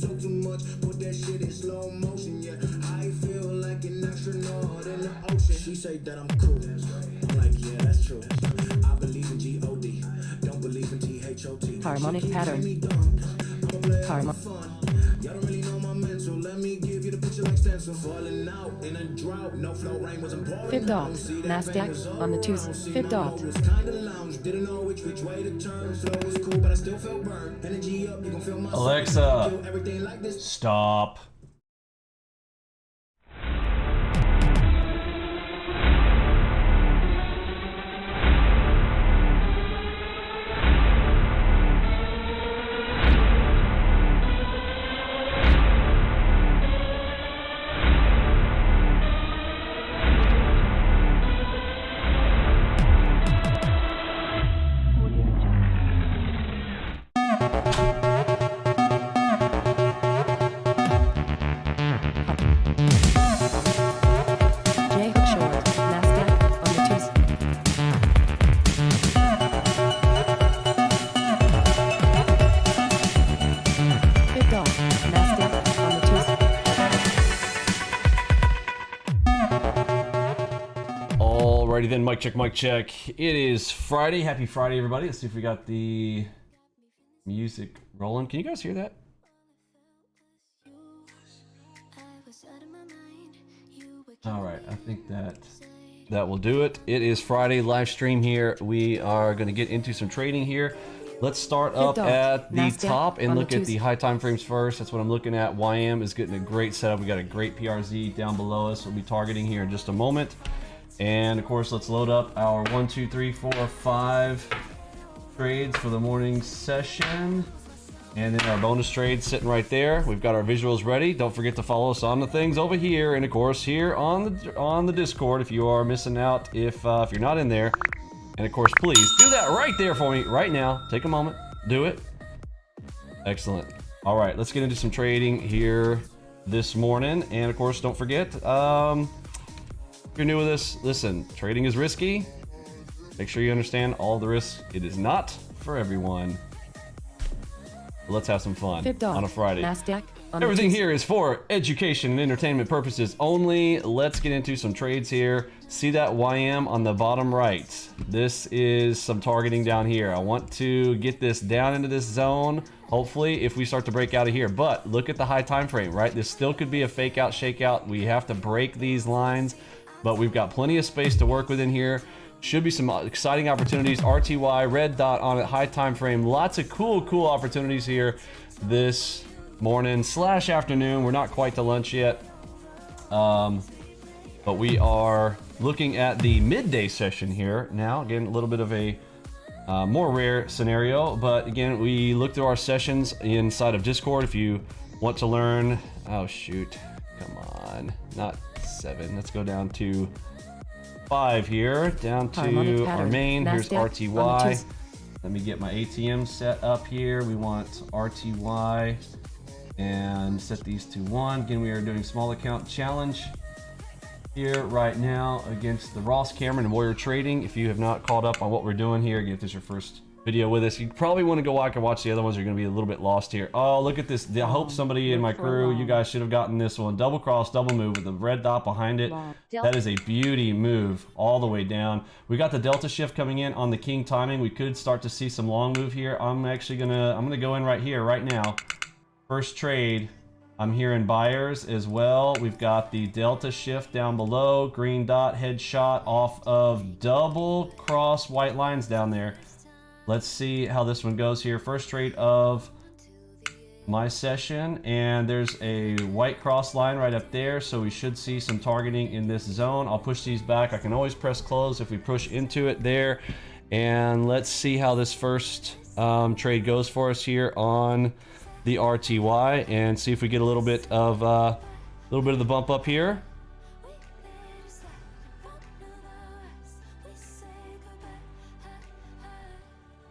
talk too much, put that shit in slow motion, yeah. I feel like an astronaut in the ocean. She say that I'm cool. I'm like, yeah, that's true. I believe in G-O-D, don't believe in T-H-O-T. Harmonic pattern. Y'all don't really know my mental. Let me give you the picture like stencil. Falling out in a drought. No flow rain was important. Fib dot. Nasdaq on the twos. Fib dot. Was kinda lounge. Didn't know which way to turn. Flow was cool, but I still felt burned. Energy up, you gon' feel my Alexa, everything like this. stop. Alrighty then, mic check, mic check. It is Friday. Happy Friday, everybody. Let's see if we got the music rolling. Can you guys hear that? Alright, I think that will do it. It is Friday, live stream here. We are going to get into some trading here. Let's start up at the top and look at the high time frames first. That's what I'm looking at. YM is getting a great setup. We got a great PRZ down below us. We'll be targeting here in just a moment. And of course, let's load up our 1, 2, 3, 4, 5 trades for the morning session. And then our bonus trade sitting right there. We've got our visuals ready. Don't forget to follow us on the things over here, and of course here on the Discord if you are missing out, if you're not in there. And of course, please do that right there for me right now. Take a moment, do it. Excellent. All right, let's get into some trading here this morning. And of course, don't forget, if you're new with us, listen, trading is risky. Make sure you understand all the risks. It is not for everyone. Let's have some fun on a Friday. Everything here is for education and entertainment purposes only. Let's get into some trades here. See that YM on the bottom right? This is some targeting down here. I want to get this down into this zone, hopefully, if we start to break out of here. But look at the high time frame, right? This still could be a fake out, shake out. We have to break these lines, but we've got plenty of space to work with in here. Should be some exciting opportunities. RTY, red dot on it, high time frame. Lots of cool opportunities here this morning / afternoon. We're not quite to lunch yet, but we are looking at the midday session here now. Again, a little bit of a more rare scenario, but again, we look through our sessions inside of Discord. If you want to learn, oh shoot, come on, not 7. Let's go down to 5 here, down to our main. Here's RTY. Let me get my ATM set up here. We want RTY and set these to 1. Again, we are doing small account challenge here right now against the Ross Cameron and Warrior Trading. If you have not caught up on what we're doing here, again, if this is your first video with us, you probably want to go back and watch the other ones. You're going to be a little bit lost here. Oh, look at this. I hope somebody in my crew, you guys should have gotten this one. Double cross, double move with the red dot behind it. That is a beauty move all the way down. We got the delta shift coming in on the king timing. We could start to see some long move here. I'm gonna go in right here right now. First trade, I'm hearing buyers as well. We've got the delta shift down below, green dot headshot off of double cross white lines down there. Let's see how this one goes here. First trade of my session, and there's a white cross line right up there, so we should see some targeting in this zone. I'll push these back. I can always press close if we push into it there. And let's see how this first trade goes for us here on the RTY, and see if we get a little bit of the bump up here.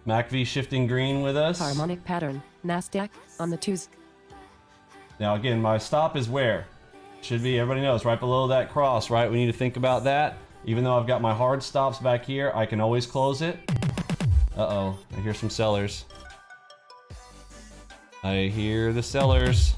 MACV shifting green with us. Harmonic pattern. Nasdaq on the 2s. Now again, my stop is where? Should be, everybody knows, right below that cross, right? We need to think about that. Even though I've got my hard stops back here, I can always close it. Uh-oh, I hear some sellers. I hear the sellers.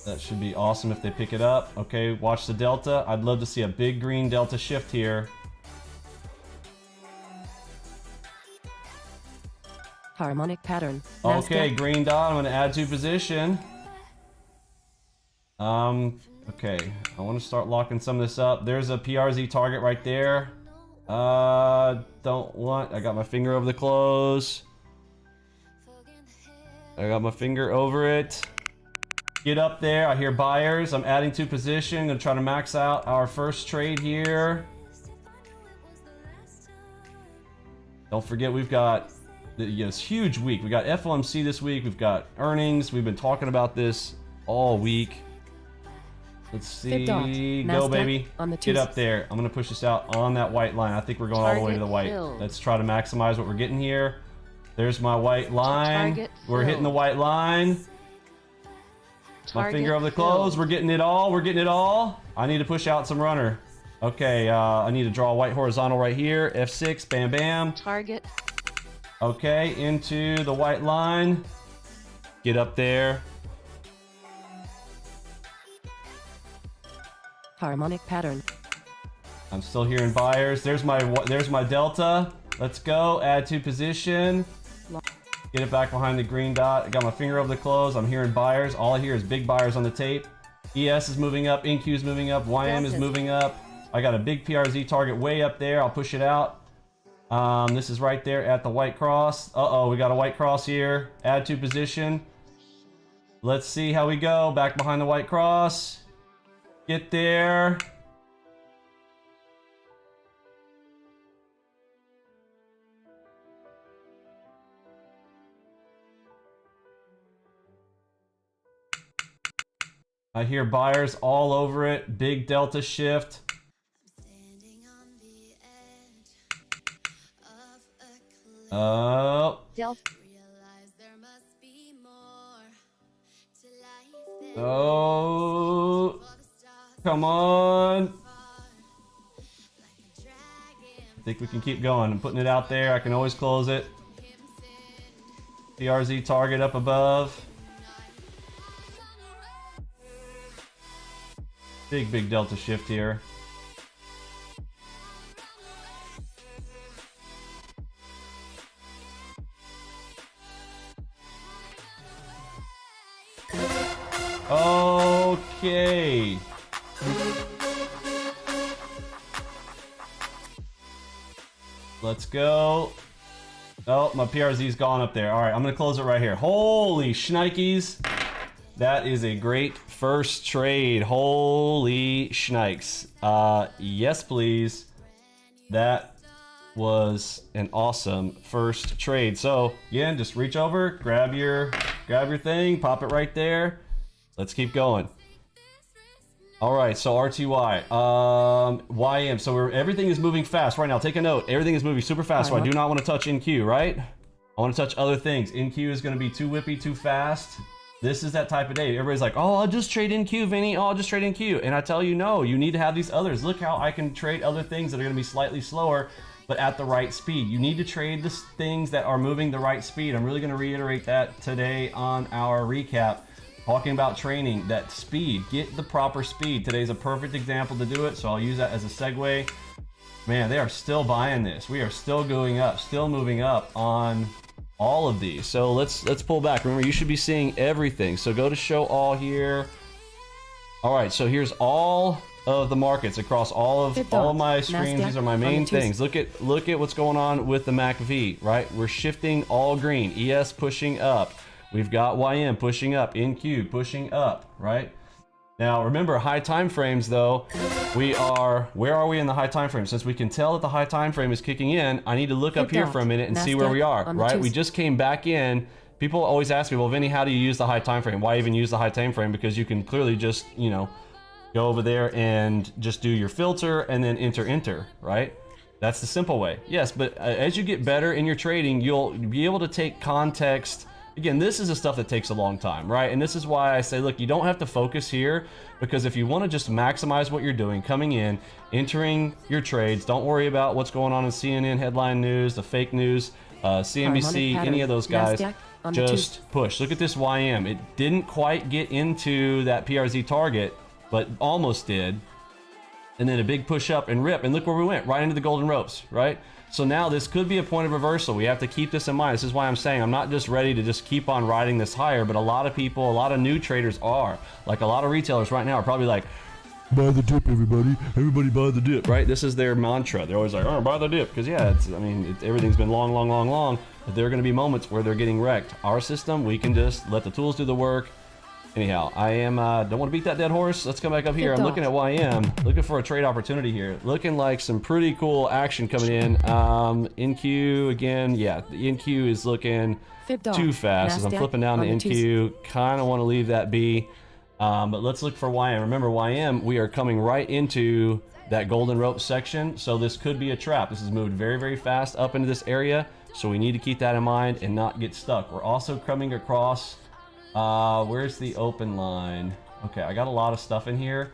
That should be awesome if they pick it up. Okay, watch the delta. I'd love to see a big green delta shift here. Harmonic pattern. Okay, NASDAQ. green dot. I'm going to add to position. Okay. I want to start locking some of this up. There's a PRZ target right there. Don't want. I got my finger over the close. I got my finger over it. Get up there. I hear buyers. I'm adding to position. Gonna try to max out our first trade here. Don't forget we've got this huge week. We got FOMC this week. We've got earnings. We've been talking about this all week. Let's see. Go, NASDAQ baby. on the Get up there. I'm gonna push this out on that white line. I think we're going all the way to the white. Let's try to maximize what we're getting here. There's my white line. We're hitting the white line. My finger over the close. We're getting it all. We're getting it all. I need to push out some runner. Okay, I need to draw a white horizontal right here. F6, bam, bam. Target. Okay, into the white line. Get up there. Harmonic pattern. I'm still hearing buyers. There's my delta. Let's go. Add to position. Get it back behind the green dot. I got my finger over the close. I'm hearing buyers. All I hear is big buyers on the tape. ES is moving up. NQ is moving up. YM is moving up. I got a big PRZ target way up there. I'll push it out. This is right there at the white cross. Uh-oh, we got a white cross here. Add to position. Let's see how we go. Back behind the white cross. Get there. I hear buyers all over it. Big delta shift. Oh. Delta. Oh. Come on. I think we can keep going. I'm putting it out there. I can always close it. PRZ target up above. Big delta shift here. Okay. Let's go. Oh, my PRZ's gone up there. All right, I'm gonna close it right here. Holy shnikes. That is a great first trade. Holy shnikes. Yes, please. That was an awesome first trade. So again, just reach over, grab your thing, pop it right there. Let's keep going. All right, so RTY, YM. So everything is moving fast right now. Take a note. Everything is moving super fast. So I do not want to touch NQ, right? I want to touch other things. NQ is going to be too whippy, too fast. This is that type of day. Everybody's like, oh, I'll just trade NQ, Vinny. Oh, I'll just trade NQ. And I tell you, no, you need to have these others. Look how I can trade other things that are going to be slightly slower, but at the right speed. You need to trade the things that are moving the right speed. I'm really going to reiterate that today on our recap. Talking about training, that speed. Get the proper speed. Today's a perfect example to do it, so I'll use that as a segue. Man, they are still buying this. We are still going up, still moving up on all of these. So let's pull back. Remember, you should be seeing everything. So go to show all here. All right, so here's all of the markets across all of my screens. These are my main things. Look at what's going on with the MACV, right? We're shifting all green. ES pushing up. We've got YM pushing up, NQ pushing up, right? Now remember, high time frames though, where are we in the high time frame? Since we can tell that the high time frame is kicking in, I need to look up here for a minute and see where we are, right? We just came back in. People always ask me, well, Vinny, how do you use the high time frame? Why even use the high time frame? Because you can clearly just, go over there and just do your filter and then enter, right? That's the simple way. Yes, but as you get better in your trading, you'll be able to take context again, this is the stuff that takes a long time, right? And this is why I say, look, you don't have to focus here, because if you want to just maximize what you're doing, coming in, entering your trades, don't worry about what's going on in CNN headline news, the fake news, CNBC, any of those guys. Just push. Look at this YM. It didn't quite get into that PRZ target, but almost did. And then a big push up and rip, and look where we went, right into the golden ropes, right? So now this could be a point of reversal. We have to keep this in mind. This is why I'm saying I'm not just ready to just keep on riding this higher, but a lot of people, a lot of new traders are. Like a lot of retailers right now are probably like, buy the dip, everybody. Everybody buy the dip, right? This is their mantra. They're always like, oh, buy the dip. Because yeah, everything's been long. But there are going to be moments where they're getting wrecked. Our system, we can just let the tools do the work. Anyhow, I am, don't want to beat that dead horse. Let's come back up here. I'm looking at YM, looking for a trade opportunity here. Looking like some pretty cool action coming in. NQ again, yeah, the NQ is looking too fast. As I'm flipping down the NQ, kind of want to leave that be. But let's look for YM. Remember, YM, we are coming right into that golden rope section. So this could be a trap. This has moved very, very fast up into this area. So we need to keep that in mind and not get stuck. We're also coming across, where's the open line? Okay, I got a lot of stuff in here.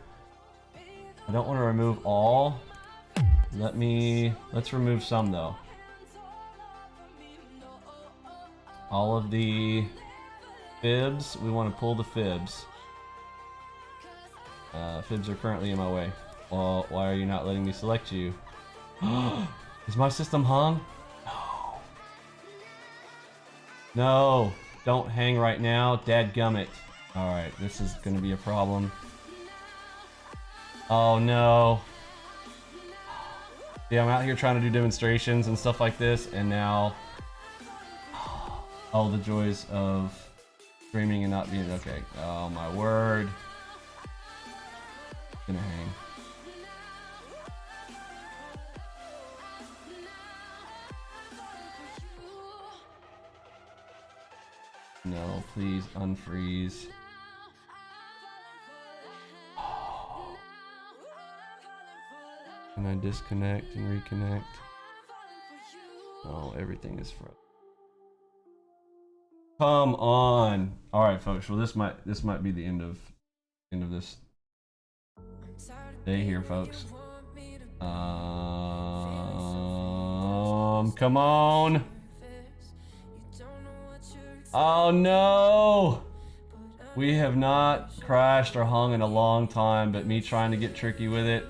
I don't want to remove all. Let's remove some though. All of the fibs, we want to pull the fibs. Fibs are currently in my way. Well, why are you not letting me select you? Is my system hung? No, don't hang right now. Dadgummit. Alright, this is gonna be a problem. Oh no. Yeah, I'm out here trying to do demonstrations and stuff like this, and now all the joys of streaming and not being okay. Oh my word. Gonna hang. No, please unfreeze. Can I disconnect and reconnect? Oh, everything is frozen. Come on. All right, folks. Well, this might be the end of this day here, folks. Come on. Oh no! We have not crashed or hung in a long time, but me trying to get tricky with it.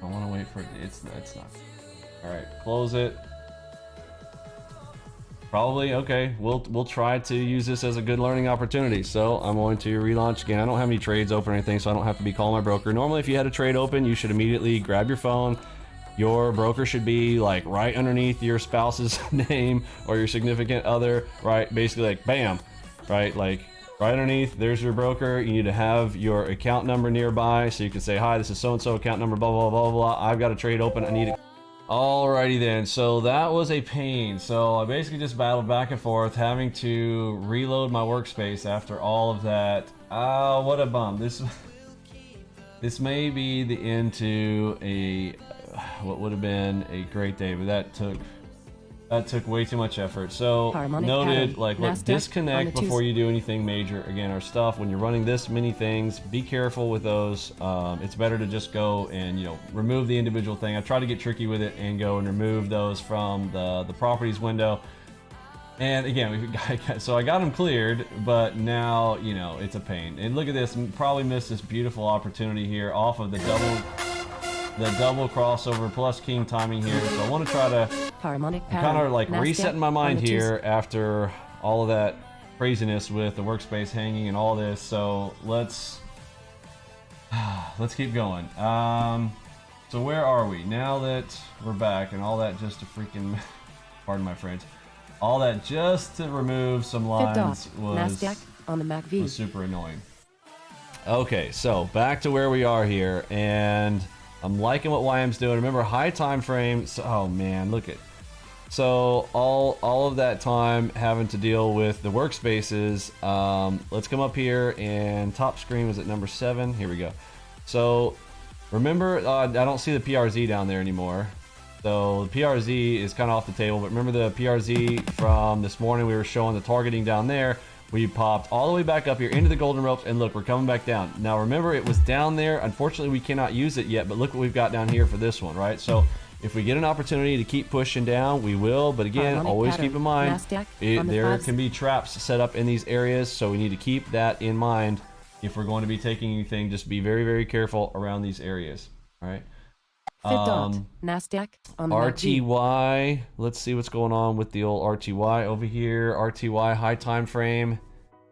I want to wait for it. It's not. All right, close it. Probably okay. We'll try to use this as a good learning opportunity. So I'm going to relaunch again. I don't have any trades open or anything, so I don't have to be calling my broker. Normally, if you had a trade open, you should immediately grab your phone. Your broker should be like right underneath your spouse's name or your significant other, right? Basically like bam, right? Like right underneath, there's your broker. You need to have your account number nearby so you can say, hi, this is so-and-so account number, blah, blah, blah, blah. I've got a trade open. I need it. Alrighty then, so that was a pain. So I basically just battled back and forth, having to reload my workspace after all of that. Ah, what a bum. This may be the end to what would have been a great day, but that took way too much effort. So noted, like, look, disconnect before you do anything major. Again, our stuff, when you're running this many things, be careful with those. It's better to just go and, you know, remove the individual thing. I try to get tricky with it and go and remove those from the properties window. And again, so I got them cleared, but now, you know, it's a pain. And look at this, probably missed this beautiful opportunity here off of the double crossover plus king timing here. So I want to try to kind of like resetting my mind here after all of that craziness with the workspace hanging and all this. So let's keep going. So where are we now that we're back, and all that just to freaking pardon my French, all that just to remove some lines was super annoying. Okay, so back to where we are here, and I'm liking what YM's doing. Remember, high time frame. So, oh man, look at. So all of that time having to deal with the workspaces. Let's come up here, and top screen was at number 7. Here we go. So remember, I don't see the PRZ down there anymore. So the PRZ is kind of off the table, but remember the PRZ from this morning, we were showing the targeting down there. We popped all the way back up here into the golden ropes, and look, we're coming back down. Now remember, it was down there. Unfortunately, we cannot use it yet, but look what we've got down here for this one, right? So if we get an opportunity to keep pushing down, we will. But again, Harmonic always pattern. keep in mind, Nasdaq on the there fives. can be traps set up in these areas, so we need to keep that in mind if we're going to be taking anything. Just be very, very careful around these areas, all right? Fifth dot. Nasdaq on the MACD. RTY, let's see what's going on with the old RTY over here. RTY high time frame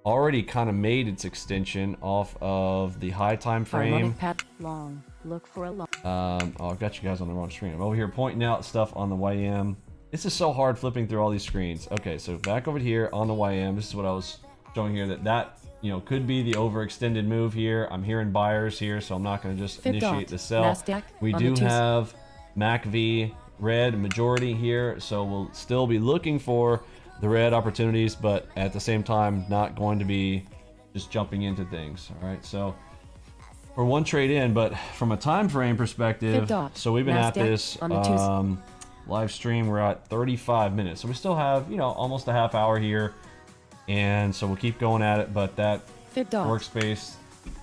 already kind of made its extension off of the high time frame. Harmonic pattern. Long. Look for a long. Oh, I've got you guys on the wrong screen. I'm over here pointing out stuff on the YM. This is so hard flipping through all these screens. Okay, so back over here on the YM, this is what I was showing here, that you know, could be the overextended move here. I'm hearing buyers here, so I'm not going to just Fifth initiate dot. the sell. Nasdaq We on do the twos. have MACV red majority here, so we'll still be looking for the red opportunities, but at the same time, not going to be just jumping into things. All right, so we're one trade in, but from a time frame perspective, Fifth dot. so we've been at Nasdaq this on the twos. live stream. We're at 35 minutes, so we still have, you know, almost a half hour here, and so we'll keep going at it. But that Fifth dot. workspace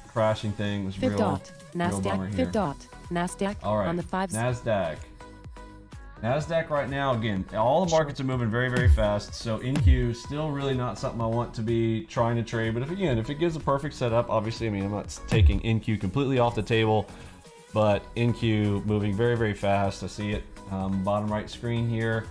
crashing thing was Fifth real, dot. real bummer Nasdaq. here. Fifth dot. Nasdaq All right, on the fives. Nasdaq right now, again, all the markets are moving very, very fast. So NQ still really not something I want to be trying to trade. But if it gives a perfect setup, obviously, I mean, I'm not taking NQ completely off the table, but NQ moving very, very fast. I see it bottom right screen here.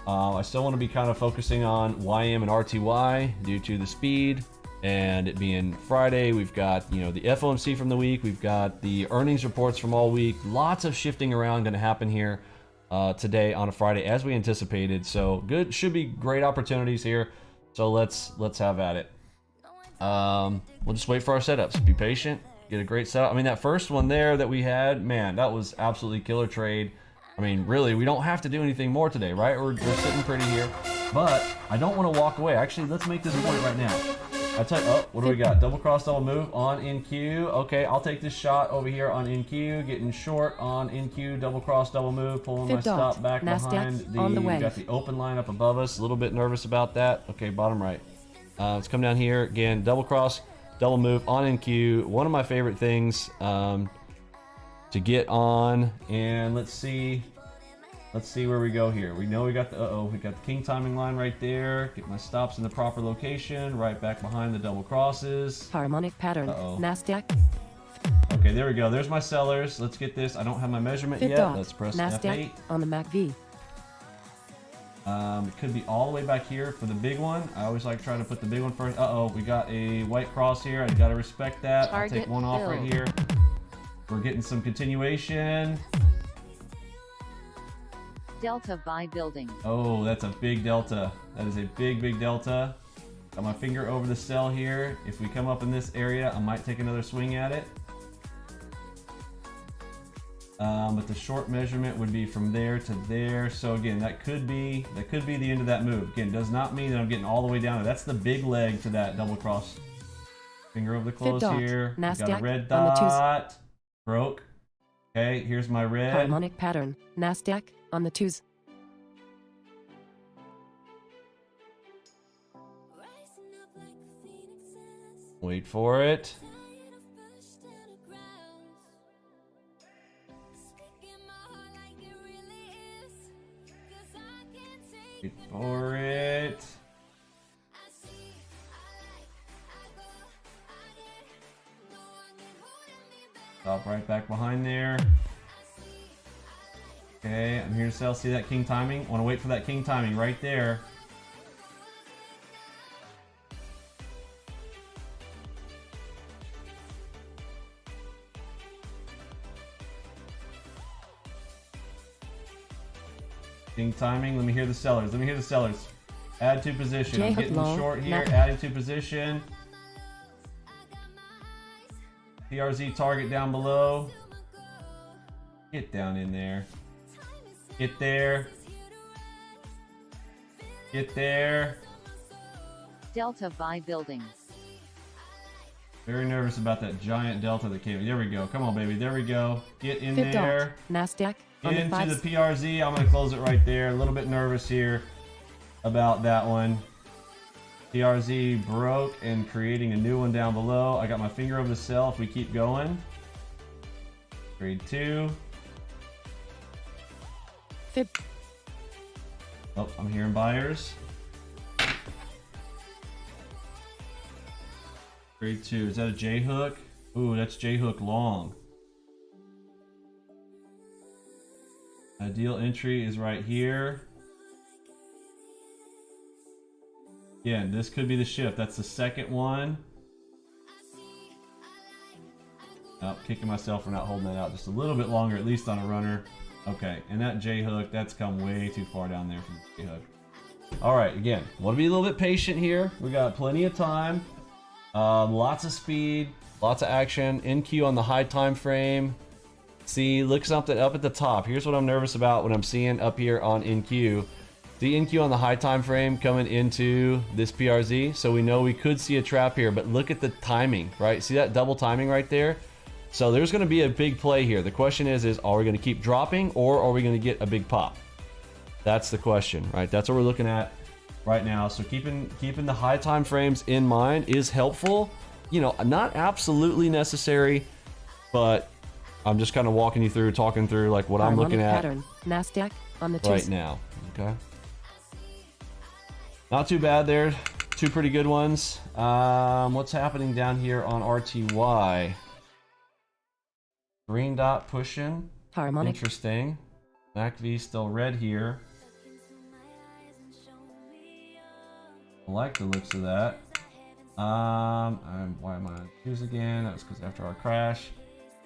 I still want to be kind of focusing on YM and RTY due to the speed and it being Friday. We've got, you know, the FOMC from the week. We've got the earnings reports from all week. Lots of shifting around going to happen here today on a Friday as we anticipated. So good, should be great opportunities here. So let's have at it. We'll just wait for our setups. Be patient. Get a great setup. I mean, that first one there that we had, man, that was absolutely killer trade. I mean, really, we don't have to do anything more today, right? We're sitting pretty here. But I don't want to walk away. Actually, let's make this a point right now. I tell you, oh, what do we got? Double cross, double move on NQ. Okay, I'll take this shot over here on NQ. Getting short on NQ, double cross, double move. Pulling my Fifth dot. stop back Nasdaq behind on the we've way. got the open line up above us. A little bit nervous about that. Okay, bottom right. Let's come down here again. Double cross, double move on NQ. One of my favorite things to get on. And let's see where we go here. We know we got the we got the king timing line right there. Get my stops in the proper location, right back behind the double crosses. Harmonic pattern. Nasdaq. Okay, there we go. There's my sellers. Let's get this. I don't have my measurement Fifth yet. dot. Let's press Nasdaq F8. on the MACV. It could be all the way back here for the big one. I always like trying to put the big one first. We got a white cross here. I gotta respect that. I'll take Target one off right filled. here. We're getting some continuation. Delta buy building. Oh, that's a big delta. That is a big, big delta. Got my finger over the sell here. If we come up in this area, I might take another swing at it. But the short measurement would be from there to there. So again, that could be the end of that move. Again, does not mean that I'm getting all the way down there. That's the big leg to that double cross. Finger over the close dot. here. Got Nasdaq a red on the twos. dot. Broke. Okay, here's my red. Harmonic pattern. Nasdaq on the twos. Wait for it. Wait for it. Stop right back behind there. Okay, I'm here to sell. See that king timing? Want to wait for that king timing right there. King timing. Let me hear the sellers. Let me hear the sellers. Add to position. I'm J-hook getting long, short here. knock. Adding to position. PRZ target down below. Get down in there. Get there. Get there. Delta buy building. Very nervous about that giant delta that came. There we go. Come on, baby. There we go. Get in Fifth there. dot. Nasdaq on the into fives. the PRZ. I'm going to close it right there. A little bit nervous here about that one. PRZ broke and creating a new one down below. I got my finger over the sell if we keep going. Trade 2. Fib. Oh, I'm hearing buyers. Trade 2. Is that a J hook? Ooh, that's J hook long. Ideal entry is right here. Again, this could be the shift. That's the second one. Oh, kicking myself for not holding that out just a little bit longer, at least on a runner. Okay, and that J hook, that's come way too far down there from the J hook. All right, again, want to be a little bit patient here. We got plenty of time, lots of speed, lots of action. NQ on the high time frame. See, look something up at the top. Here's what I'm nervous about when I'm seeing up here on NQ. The NQ on the high time frame coming into this PRZ, so we know we could see a trap here, but look at the timing, right? See that double timing right there? So there's going to be a big play here. The question is are we going to keep dropping or are we going to get a big pop? That's the question, right? That's what we're looking at right now. So keeping the high time frames in mind is helpful. You know, not absolutely necessary, but I'm just kind of walking you through, talking through like what I'm looking at pattern. Nasdaq on the right twos. now. Okay. Not too bad there. Two pretty good ones. What's happening down here on RTY? Green dot pushing. Harmonic. Interesting. MACV still red here. I like the looks of that. Why am I on twos again? That was because after our crash.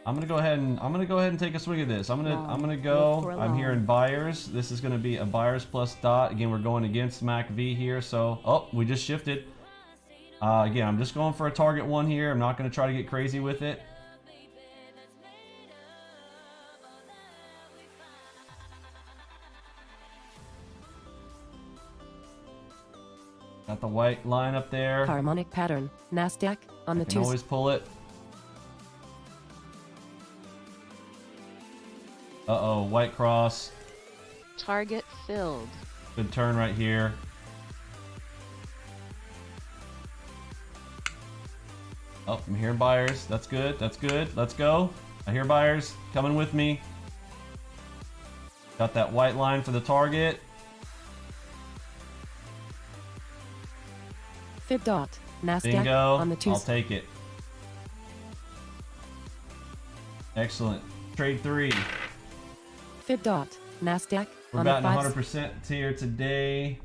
I'm gonna go ahead and take a swing at this. I'm gonna go. I'm hearing buyers. This is gonna be a buyers plus dot. Again, we're going against MACV here. So, oh, we just shifted. Again, I'm just going for a target one here. I'm not gonna try to get crazy with it. Got the white line up there. Harmonic pattern. Nasdaq on the Can twos. always pull it. Uh-oh, white cross. Target filled. Good turn right here. Oh, I'm hearing buyers. That's good. That's good. Let's go. I hear buyers coming with me. Got that white line for the target. Fib dot. Nasdaq Bingo. on the twos. I'll take it. Excellent. Trade 3. Fib dot. Nasdaq We're on the batting fives. 100% here today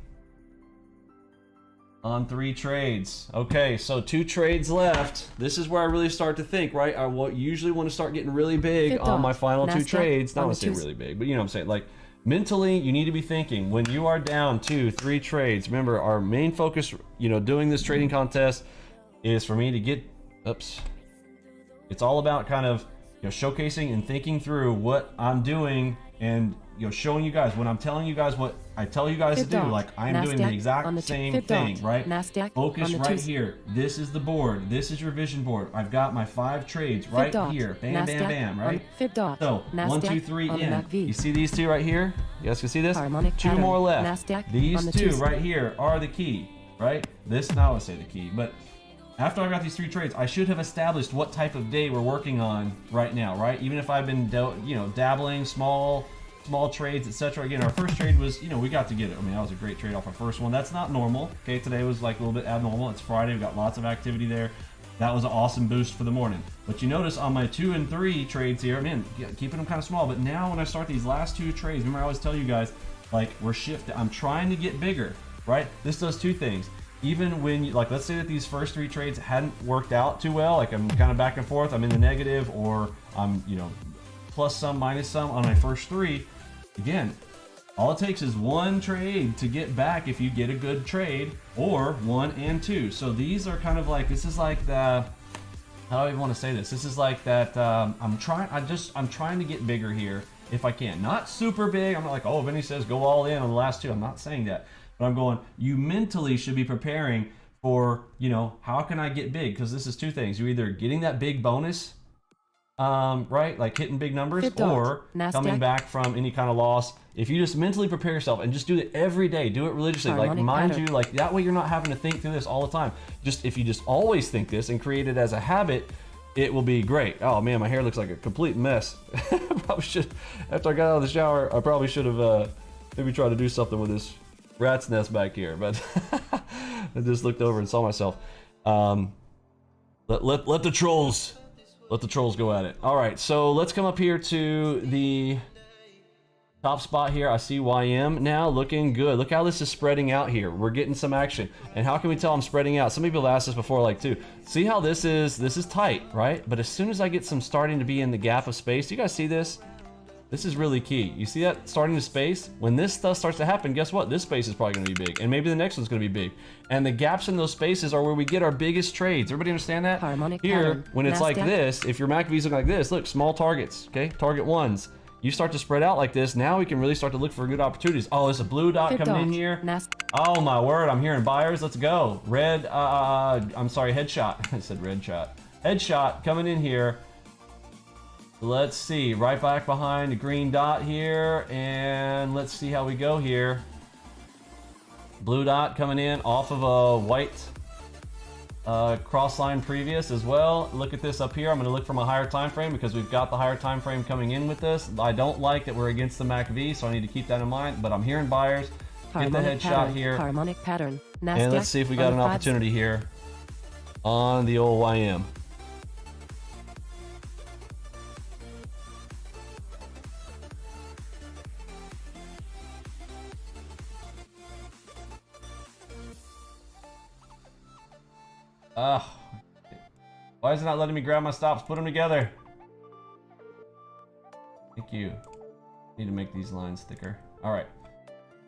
on 3 trades. Okay, so 2 trades left. This is where I really start to think, right? I usually want to start getting really big Fib on my dot. final 2 Nasdaq trades. Not on want the to say twos. really big, but you know what I'm saying. Like mentally, you need to be thinking when you are down 2, 3 trades. Remember, our main focus, you know, doing this trading contest is for me to get. Oops. It's all about kind of, you know, showcasing and thinking through what I'm doing and, you know, showing you guys when I'm telling you guys what I tell you guys Fib to do. dot. Like I am doing the Nasdaq exact on the same Fib thing, dot. right? Nasdaq Focus on the right twos. here. This is the board. This is your vision board. I've got my 5 trades right dot. here. Bam, Nasdaq bam, bam, on right? Fib dot. So 1, 2, Nasdaq 3 on the in. MACV. You see these 2 right here? You guys can see this? Harmonic 2 pattern. more left. Nasdaq These on the 2 twos. right here are the key, right? This now I would say the key, but after I got these 3 trades, I should have established what type of day we're working on right now, right? Even if I've been, you know, dabbling, small trades, etc. Again, our first trade was, you know, we got to get it. I mean, that was a great trade off our first one. That's not normal. Okay, today was like a little bit abnormal. It's Friday. We've got lots of activity there. That was an awesome boost for the morning. But you notice on my 2 and 3 trades here, man, keeping them kind of small. But now when I start these last 2 trades, remember I always tell you guys, like we're shifting. I'm trying to get bigger, right? This does 2 things. Even when, like, let's say that these first 3 trades hadn't worked out too well, like I'm kind of back and forth, I'm in the negative, or I'm, you know, plus some, minus some on my first 3. Again, all it takes is 1 trade to get back if you get a good trade, or 1 and 2. So these are kind of like, this is like the, how do I even want to say this? This is like that, I'm trying to get bigger here if I can. Not super big. I'm not like, oh, Vinny says go all in on the last 2. I'm not saying that. But I'm going, you mentally should be preparing for, you know, how can I get big? Because this is 2 things. You're either getting that big bonus right? Like hitting big numbers Fib dot, or coming Nasdaq. back from any kind of loss. If you just mentally prepare yourself and just do it every day, do it religiously, like Harmonic mind pattern. you, like that way you're not having to think through this all the time. Just if you just always think this and create it as a habit, it will be great. Oh man, my hair looks like a complete mess. I probably should, after I got out of the shower, I probably should have maybe tried to do something with this rat's nest back here, but I just looked over and saw myself. Let the trolls go at it. All right, so let's come up here to the top spot here. I see YM now looking good. Look how this is spreading out here. We're getting some action. And how can we tell I'm spreading out? Some people have asked this before, like too. See how this is tight, right? But as soon as I get some starting to be in the gap of space, do you guys see this? This is really key. You see that starting to space? When this stuff starts to happen, guess what? This space is probably gonna be big. And maybe the next one's gonna be big. And the gaps in those spaces are where we get our biggest trades. Everybody understand that? Harmonic Here, pattern. when it's like Nasdaq. this, if your MACVs look like this, look, small targets, okay? Target ones. You start to spread out like this, now we can really start to look for good opportunities. Oh, there's a blue dot Fib coming dot, in here. Nasdaq. Oh my word, I'm hearing buyers. Let's go. Red, I'm sorry, headshot. I said red shot. Headshot coming in here. Let's see, right back behind the green dot here, and let's see how we go here. Blue dot coming in off of a white cross line previous as well. Look at this up here. I'm going to look from a higher time frame because we've got the higher time frame coming in with this. I don't like that we're against the MACV, so I need to keep that in mind, but I'm hearing buyers. Get the Harmonic headshot pattern. here. Harmonic pattern. Nasdaq. And let's see if we got on an the fives. opportunity here on the old YM. Why is it not letting me grab my stops? Put them together. Thank you. Need to make these lines thicker. All right.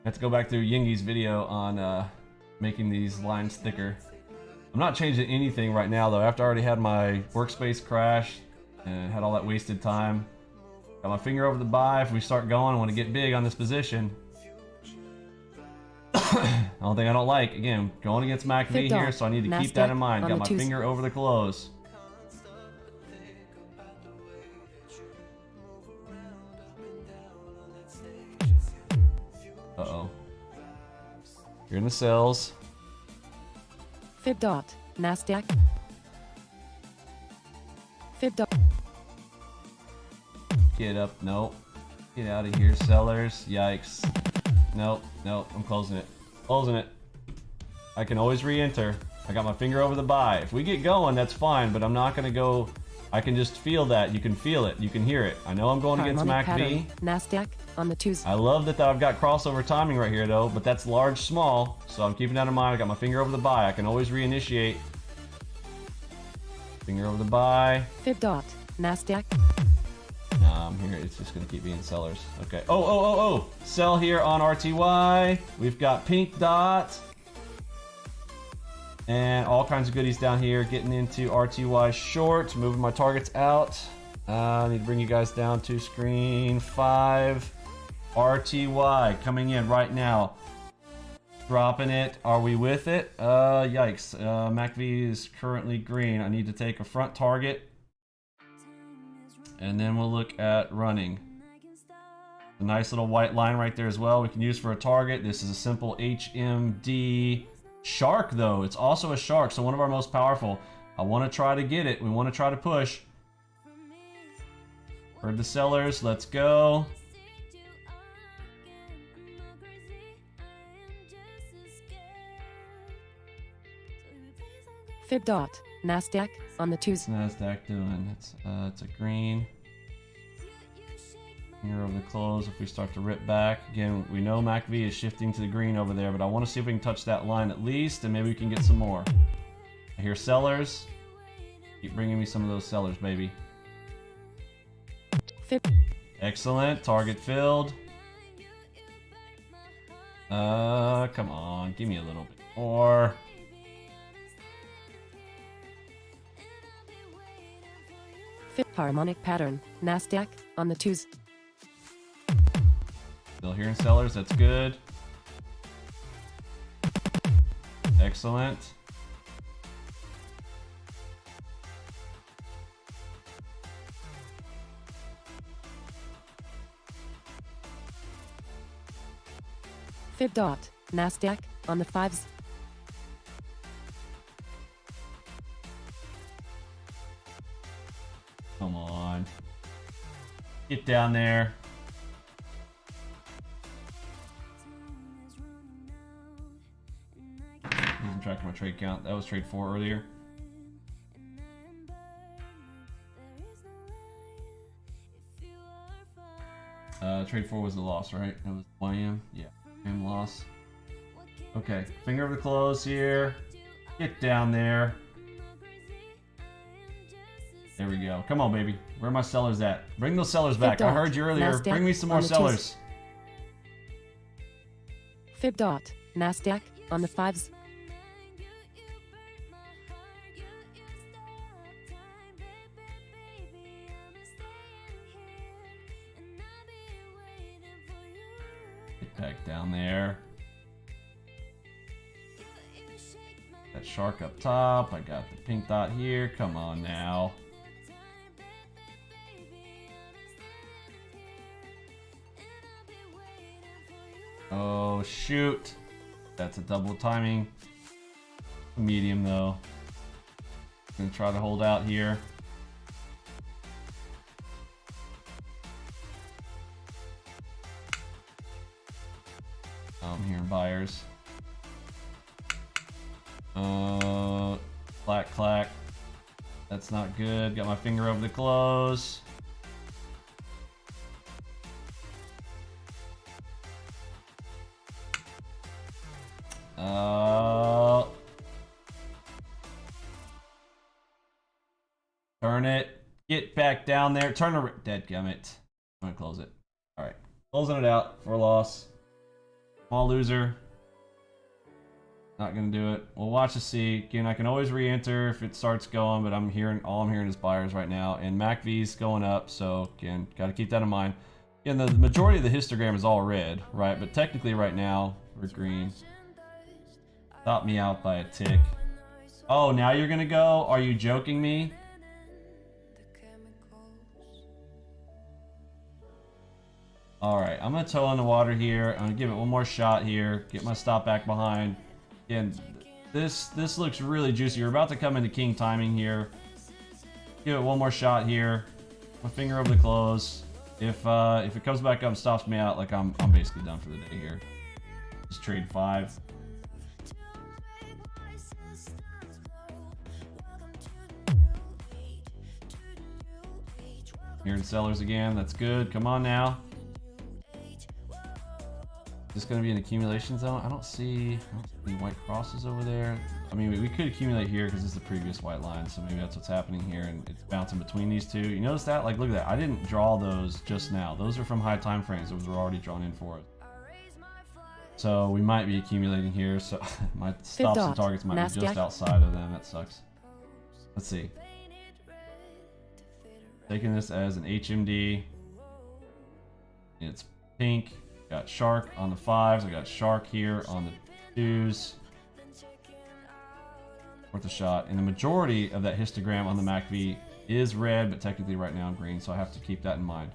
Let's go back to Yingi's video on making these lines thicker. I'm not changing anything right now though. After I already had my workspace crash and had all that wasted time. Got my finger over the buy. If we start going, I want to get big on this position. The only thing I don't like, again, going against MACV Fib here, dot, so I need to keep that in Nasdaq mind. on Got the my twos. finger over the close. Uh-oh. You're in the cells. Fib dot. Nasdaq. Fib dot. Get up. Nope. Get out of here, sellers. Yikes. Nope. Nope. I'm closing it. Closing it. I can always re-enter. I got my finger over the buy. If we get going, that's fine, but I'm not going to go... I can just feel that. You can feel it. You can hear it. I know I'm going against Harmonic MACV. pattern. Nasdaq on the twos. I love that I've got crossover timing right here, though, but that's large, small, so I'm keeping that in mind. I got my finger over the buy. I can always reinitiate. Finger over the buy. Fib dot. Nasdaq. Nah, I'm here. It's just going to keep being sellers. Okay. Oh. Sell here on RTY. We've got pink dot. And all kinds of goodies down here. Getting into RTY short. Moving my targets out. I need to bring you guys down to screen 5. RTY coming in right now. Dropping it. Are we with it? Yikes. MACV is currently green. I need to take a front target. And then we'll look at running. A nice little white line right there as well. We can use for a target. This is a simple HMD shark though. It's also a shark, so one of our most powerful. I want to try to get it. We want to try to push. Heard the sellers. Let's go. Fib dot. Nasdaq on the twos. What's NASDAQ doing? It's a green. Here over the close. If we start to rip back again, we know MACV is shifting to the green over there, but I want to see if we can touch that line at least, and maybe we can get some more. I hear sellers. Keep bringing me some of those sellers, baby. Fib. Excellent. Target filled. Come on. Give me a little bit more. Fib. Harmonic pattern. Nasdaq on the twos. Still hearing sellers. That's good. Excellent. Fib dot. Nasdaq on the 5s. Come on. Get down there. Losing track of my trade count. That was trade 4 earlier. Trade 4 was the loss, right? It was YM. Yeah, YM loss. Okay, finger of the close here. Get down there. There we go. Come on, baby. Where are my sellers at? Bring those sellers back. I heard you earlier. Nasdaq Bring me some more on the sellers. Fib dot. Nasdaq on the 5s. Get back down there. That shark up top. I got the pink dot here. Come on now. Oh, shoot. That's a double timing. Medium, though. Gonna try to hold out here. I'm hearing buyers. Clack, clack. That's not good. Got my finger over the close. Turn it. Get back down there. Turn the dadgummit. I'm gonna close it. Alright. Closing it out for a loss. Small loser. Not gonna do it. We'll watch to see. Again, I can always re-enter if it starts going, but all I'm hearing is buyers right now. And MACV's going up, so again, gotta keep that in mind. Again, the majority of the histogram is all red, right? But technically right now, we're green. Stop me out by a tick. Oh, now you're gonna go? Are you joking me? Alright, I'm gonna toe in the water here. I'm gonna give it one more shot here. Get my stop back behind. Again, this looks really juicy. You're about to come into king timing here. Give it one more shot here. My finger over the close. If it comes back up and stops me out, like I'm basically done for the day here. Just trade 5. Hearing sellers again. That's good. Come on now. Is this going to be an accumulation zone? I don't see any white crosses over there. I mean, we could accumulate here because this is the previous white line, so maybe that's what's happening here, and it's bouncing between these two. You notice that? Like, look at that. I didn't draw those just now. Those are from high time frames. Those were already drawn in for us. So we might be accumulating here. So my stops and targets might be just outside of them. That sucks. Let's see. Taking this as an HMD. It's pink. Got shark on the 5s. I got shark here on the 2s. Worth a shot. And the majority of that histogram on the MACV is red, but technically right now I'm green, so I have to keep that in mind.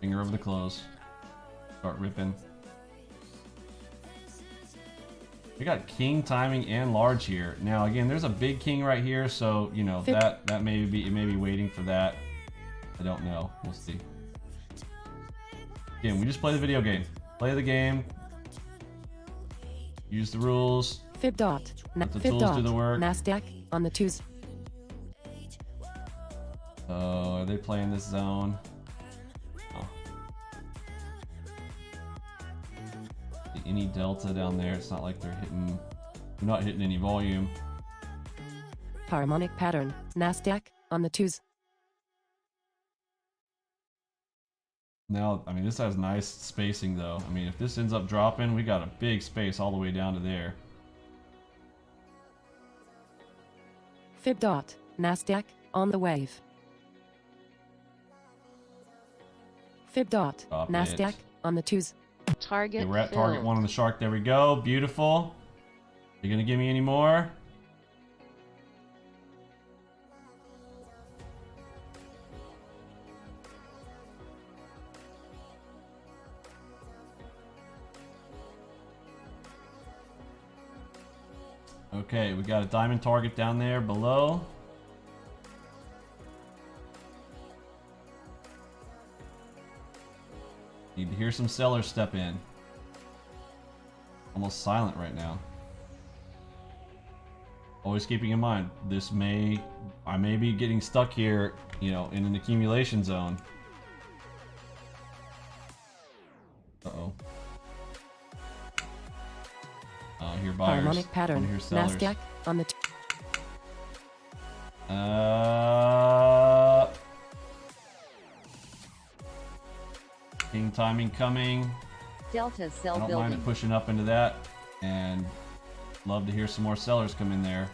Finger over the close. Start ripping. We got king timing and large here. Now again, there's a big king right here, so you know that may be waiting for that. I don't know. We'll see. Again, we just play the video game. Play the game. Use the rules. Fib dot. Let the Fib tools dot. do the work. Nasdaq on the 2s. Oh, are they playing this zone? Oh. Any delta down there? It's not like they're not hitting any volume. Harmonic pattern. Nasdaq on the 2s. Now, I mean, this has nice spacing though. I mean, if this ends up dropping, we got a big space all the way down to there. Fib dot. Nasdaq on the wave. Fib dot. Stop Nasdaq it. on the 2s. Target Okay, we're at filled. target 1 on the shark. There we go. Beautiful. You gonna give me any more? Okay, we got a diamond target down there below. Need to hear some sellers step in. Almost silent right now. Always keeping in mind, I may be getting stuck here, you know, in an accumulation zone. Uh-oh. I hear buyers. Harmonic pattern. I hear sellers. Nasdaq on the King timing coming. Delta cell I don't building. mind it pushing up into that, and love to hear some more sellers come in there.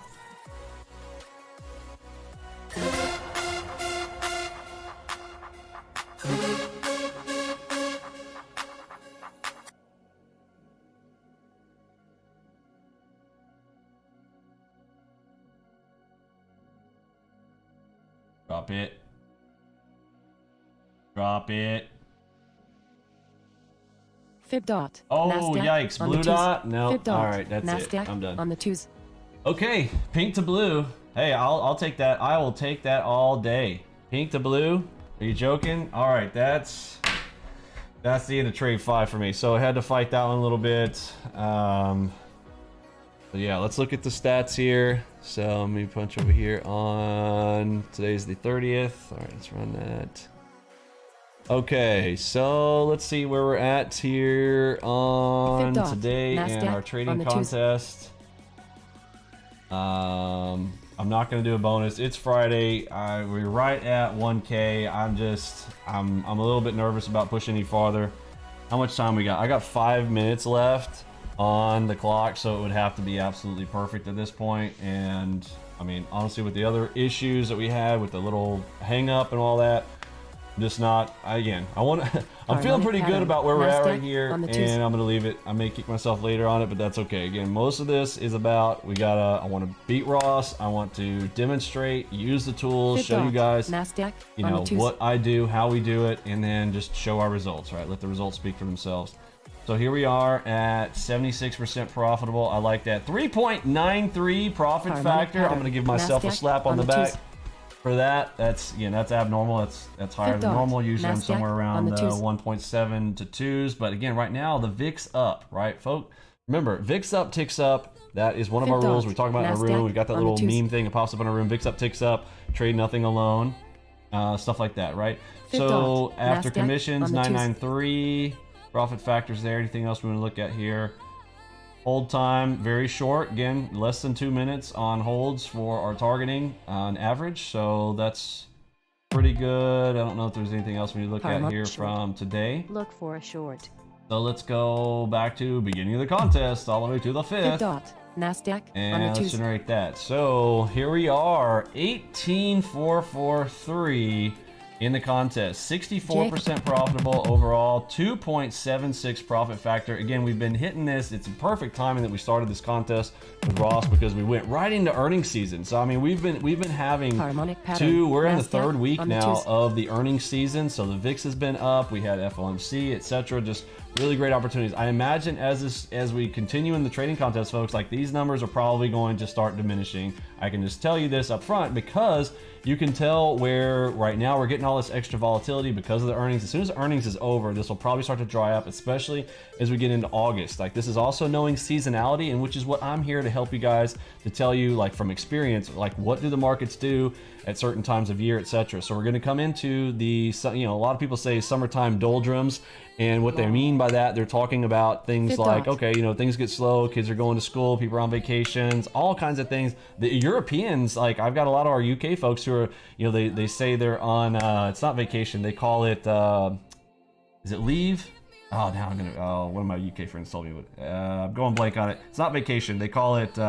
Drop it. Drop it. Fib dot. Oh, Nasdaq yikes. on the Blue twos. dot? No. Fib dot. Alright, that's Nasdaq it. I'm done. on the twos. Okay, pink to blue. Hey, I'll take that. I will take that all day. Pink to blue? Are you joking? Alright, that's the end of trade 5 for me. So I had to fight that one a little bit. But yeah, let's look at the stats here. So let me punch over here on today's the 30th. Alright, let's run that. Okay, so let's see where we're at here on today and our trading contest. I'm not gonna do a bonus. It's Friday. We're right at 1K. I'm a little bit nervous about pushing any farther. How much time we got? I got 5 minutes left on the clock, so it would have to be absolutely perfect at this point. And I mean, honestly, with the other issues that we had with the little hang up and all that, just not. Again, I'm feeling pretty good about where we're at right here, and I'm gonna leave it. I may kick myself later on it, but that's okay. Again, most of this is about I want to beat Ross. I want to demonstrate, use the tools, show you guys, you know, what I do, how we do it, and then just show our results. Right? Let the results speak for themselves. So here we are at 76% profitable. I like that. 3.93 profit factor. I'm gonna give myself a slap on the back. For that, that's abnormal. That's higher than normal. Usually I'm somewhere around the 1.7 to 2s. But again, right now the VIX up, right, folks? Remember, VIX up, ticks up. That is one of our rules. We talk about in our room. We've got that little meme thing that pops up in our room. VIX up, ticks up. Trade nothing alone. Stuff like that, right? So after commissions, 993. Profit factors there. Anything else we want to look at here? Hold time, very short. Again, less than 2 minutes on holds for our targeting on average. So that's pretty good. I don't know if there's anything else we need to look at here from today. Look for a short. So let's go back to beginning of the contest, all the way to the 5th. Nasdaq and let's generate that. So here we are, 18,443 in the contest. 64% profitable overall, 2.76 profit factor. Again, we've been hitting this. It's a perfect timing that we started this contest with Ross because we went right into earnings season. So I mean, we've been having we're in the 3rd week now of the earnings season. So the VIX has been up. We had FOMC, etc. Just really great opportunities. I imagine as we continue in the trading contest, folks, like these numbers are probably going to start diminishing. I can just tell you this up front because you can tell where right now we're getting all this extra volatility because of the earnings. As soon as earnings is over, this will probably start to dry up, especially as we get into August. Like, this is also knowing seasonality, and which is what I'm here to help you guys, to tell you, like, from experience, like what do the markets do at certain times of year, etc. So we're going to come into the, you know, a lot of people say summertime doldrums, and what they mean by that, they're talking about things like, okay, you know, things get slow, kids are going to school, people are on vacations, all kinds of things. The Europeans, like, I've got a lot of our UK folks who are, you know, they say they're on, it's not vacation, they call it, is it leave? Oh, now I'm gonna, one of my UK friends told me, I'm going blank on it. It's not vacation, they call it,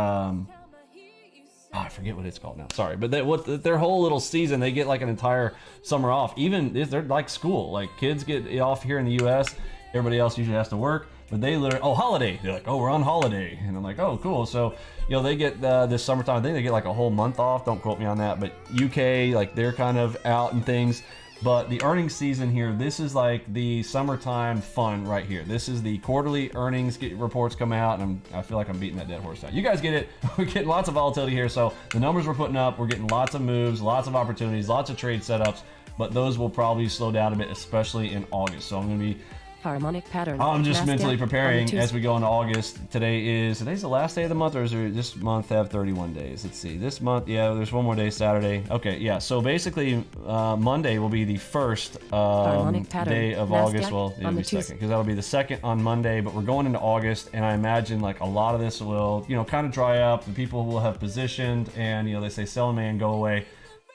I forget what it's called now. Sorry, but their whole little season, they get like an entire summer off. Even if they're like school, like kids get off here in the U.S. Everybody else usually has to work, but they literally, holiday. They're like, we're on holiday, and I'm like, oh, cool. So, you know, they get this summertime. I think they get like a whole month off. Don't quote me on that, but UK, like, they're kind of out and things. But the earnings season here, this is like the summertime fun right here. This is the quarterly earnings reports come out, and I feel like I'm beating that dead horse out. You guys get it. We're getting lots of volatility here, so the numbers we're putting up, we're getting lots of moves, lots of opportunities, lots of trade setups, but those will probably slow down a bit, especially in August. So I'm going to be Harmonic pattern. I'm just Nasdaq mentally on the preparing Tuesday. as we go into August. Today's the last day of the month, or is there, this month have 31 days? Let's see. This month, yeah, there's one more day, Saturday. Okay, yeah. So basically, Monday will be the first day of Nasdaq August. Well, it'll on be the Tuesday. second because that'll be the second on Monday. But we're going into August, and I imagine like a lot of this will, kind of dry up. The people will have positioned, and they say sell a man, go away.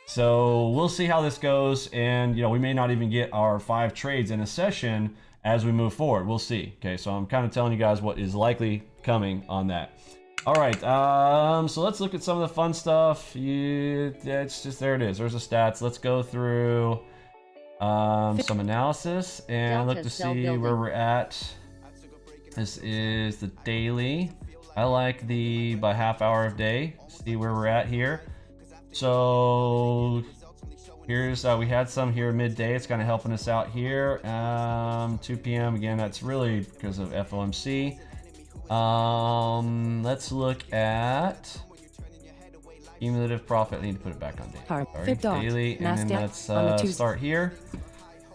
So we'll see how this goes, and we may not even get our 5 trades in a session as we move forward. We'll see. Okay, so I'm kind of telling you guys what is likely coming on that. All right, so let's look at some of the fun stuff. It's just, there it is. There's the stats. Let's go through some analysis and look to see where we're at. This is the daily. I like the by half hour of day. See where we're at here. So here's we had some here midday. It's kind of helping us out here. 2 p.m. again. That's really because of FOMC. Let's look at cumulative profit. I need to put it back on day. Sorry, daily, and then let's start here.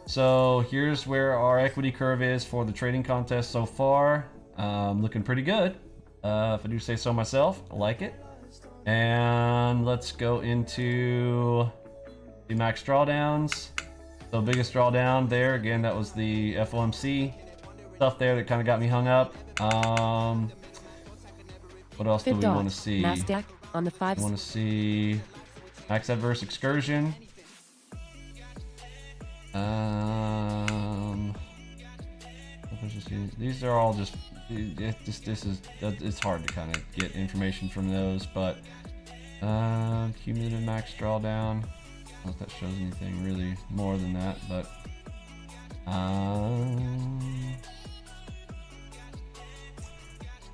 So here's where our equity curve is for the trading contest so far. Looking pretty good, if I do say so myself. I like it. And let's go into the max drawdowns. So biggest drawdown there, again, that was the FOMC stuff there that kind of got me hung up. What else do we want to see? Nasdaq on the 5s. I want to see max adverse excursion. These are all just it's hard to kind of get information from those, but cumulative max drawdown. I don't know if that shows anything really more than that, but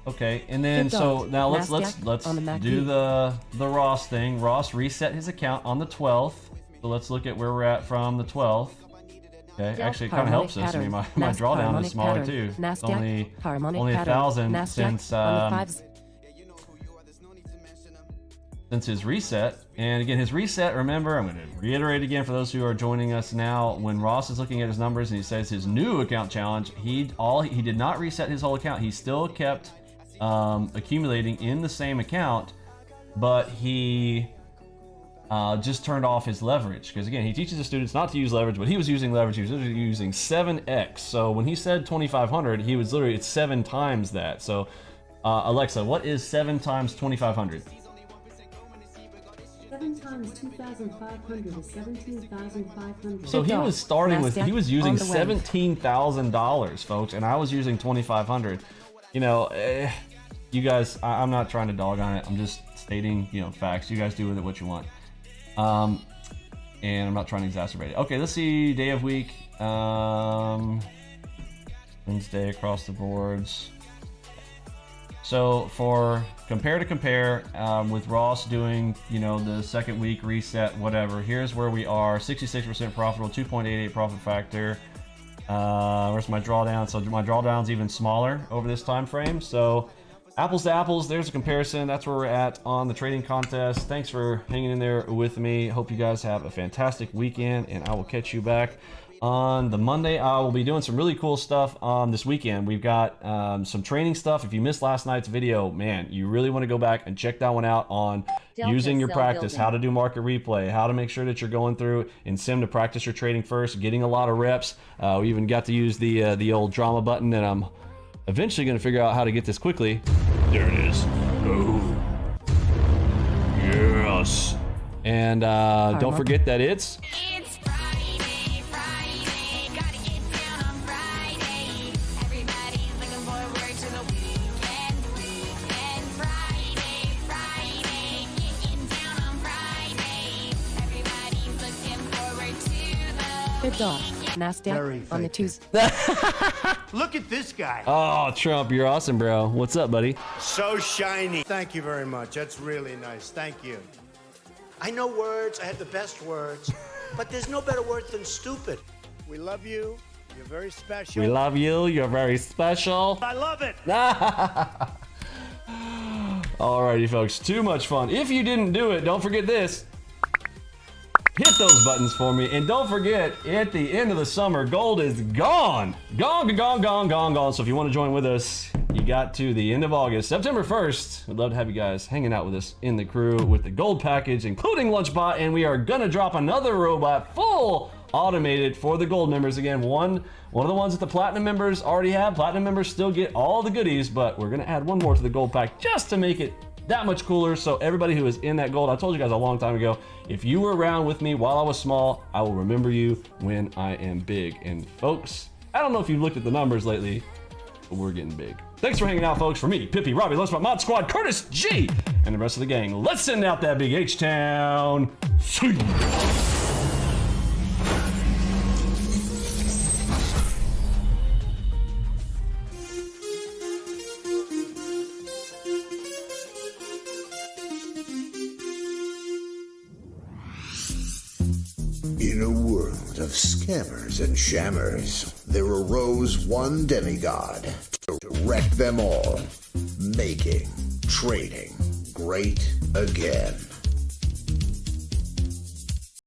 okay. And then so now let's do the Ross thing. Ross reset his account on the 12th, so let's look at where we're at from the 12th. Okay, actually it kind of helps us. I mean, my drawdown is smaller too. It's only 1,000 since his reset. And again, his reset, remember, I'm going to reiterate again for those who are joining us now, when Ross is looking at his numbers and he says his new account challenge, he did not reset his whole account. He still kept accumulating in the same account, but he just turned off his leverage, because again, he teaches the students not to use leverage, but he was using leverage. He was literally using 7x. So when he said 2,500, he was literally, it's 7 times that. So Alexa, what is 7 times 2,500? 7 times 2,500 is 17,500. So he was starting with, he was using on the web. $17,000, folks, and I was using 2,500. You guys, I'm not trying to dog on it. I'm just stating, facts. You guys do with it what you want. And I'm not trying to exacerbate it. Okay, let's see day of week. Wednesday across the boards. So for compare with Ross doing, the second week reset, whatever, here's where we are. 66% profitable, 2.88 profit factor. Where's my drawdown? So my drawdown's even smaller over this time frame. So apples to apples, there's a comparison. That's where we're at on the trading contest. Thanks for hanging in there with me. Hope you guys have a fantastic weekend, and I will catch you back on the Monday. I will be doing some really cool stuff this weekend. We've got some training stuff. If you missed last night's video, man, you really want to go back and check that one out on using your practice, how to do market replay, how to make sure that you're going through in sim to practice your trading first, getting a lot of reps. We even got to use the old drama button, and I'm eventually going to figure out how to get this quickly. There it is. Oh, yes. And don't forget that it's Friday, gotta get down on Friday. Everybody's looking forward to the weekend. Friday, getting down on Friday. Everybody's looking forward to the $5. Nasdaq on the Tuesday. Look at this guy. Oh, Trump, you're awesome, bro. What's up, buddy? So shiny. Thank you very much. That's really nice. Thank you. I know words. I have the best words. But there's no better word than stupid. We love you. You're very special. We love you. You're very special. I love it. Alrighty, folks. Too much fun. If you didn't do it, don't forget this. Hit those buttons for me. And don't forget, at the end of the summer, gold is gone. Gone, gone, gone, gone, gone. So if you want to join with us, you got to the end of August. September 1st, we'd love to have you guys hanging out with us in the crew with the gold package, including Lunchbot. And we are going to drop another robot full automated for the gold members. Again, one of the ones that the platinum members already have. Platinum members still get all the goodies, but we're going to add one more to the gold pack just to make it that much cooler. So everybody who is in that gold, I told you guys a long time ago, if you were around with me while I was small, I will remember you when I am big. And folks, I don't know if you've looked at the numbers lately, but we're getting big. Thanks for hanging out, folks. For me, Pippi, Robbie, Lunchbot, Mod Squad, Curtis, G, and the rest of the gang, let's send out that big H-Town. See ya. In a world of scammers and shammers, there arose one demigod to wreck them all, making trading great again.